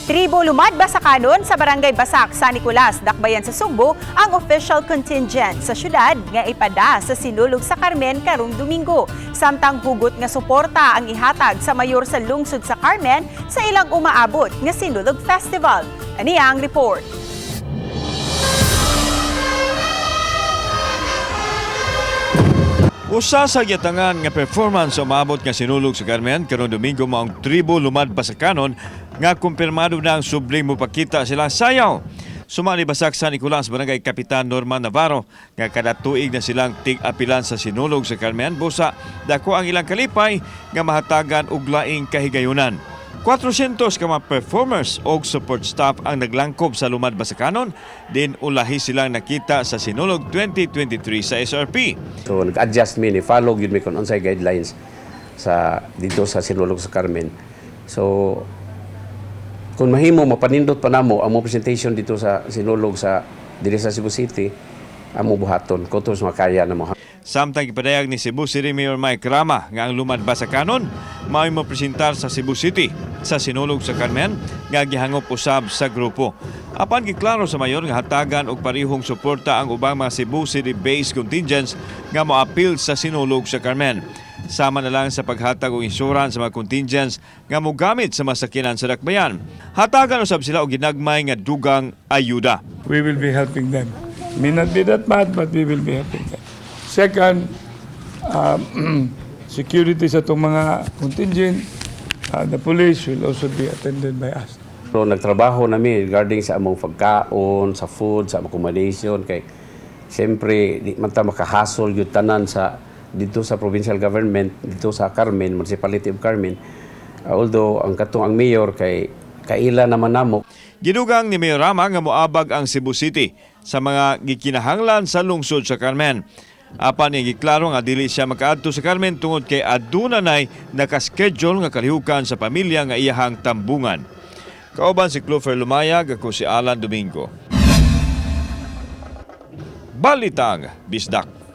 Tribo lumadba sa kanon sa Barangay Basak, San Nicolas, Dakbayan sa Sugbo ang official contingent sa syudad nga ipada sa Sinulog sa Carmen karong Domingo. Samtang hugot nga suporta ang ihatag sa mayor sa lungsod sa Carmen sa ilang umaabot nga Sinulog Festival. Ani ang report. Usa sa giatangan nga performance sa umaabot nga Sinulog sa Carmen karong Domingo maong tribo lumadba sa kanon nga kumpirmado na ang subling mupakita silang sayaw. Sumali Basak San Nicolas Barangay Kapitan Norman Navarro nga kada tuig na silang tig-apilan sa Sinulog sa Carmen busa dako ang ilang kalipay nga mahatagan og laing kahigayunan. 400 ka mga performers o support staff ang naglangkob sa lumadba sa kanon, din ulahi silang nakita sa Sinulog 2023 sa SRP. So nag-adjust mi ni follow gyud mi kun unsay guidelines sa dito sa Sinulog sa Carmen. So kung mahimo mapanindot pa namo ang presentation dito sa Sinulog sa diri sa Cebu City, amo buhaton kutos makaya namo. Samtang ipadayag ni Cebu City Mayor Mike Rama nga ang lumadba sa kanon mao'y mapresentar sa Cebu City sa Sinulog sa Carmen nga gihangop usab sa grupo. Apan giklaro sa mayor nga hatagan og parihong suporta ang ubang mga Cebu City-based contingents nga moapil sa Sinulog sa Carmen. Sama na lang sa paghatag og insurance sa mga contingents nga mogamit sa masakinan sa dakbayan. Hatagan usab sila og ginagmay nga dugang ayuda. We will be helping them. May not be that bad, but we will be helping them. Second, security sa itong mga contingent, the police will also be attended by us. So nagtrabaho nami regarding sa among pagkaon, sa food, sa accommodation kay siyempre di man ta makahasol gyud tanan sa dito sa provincial government, dito sa Carmen, Municipality of Carmen. Although ang katong ang mayor kay kaila naman namo. Gidugang ni Mayor Rama nga moabag ang Cebu City sa mga gikinahanglan sa lungsod sa Carmen. Apan nga giklaro nga dili siya makaadto sa Carmen tungod kay aduna nay nakaschedule nga kalihukan sa pamilya nga iyahang tambungan. Kauban si Clover Lumayag, ako si Alan Domingo. Balitang Bisdak.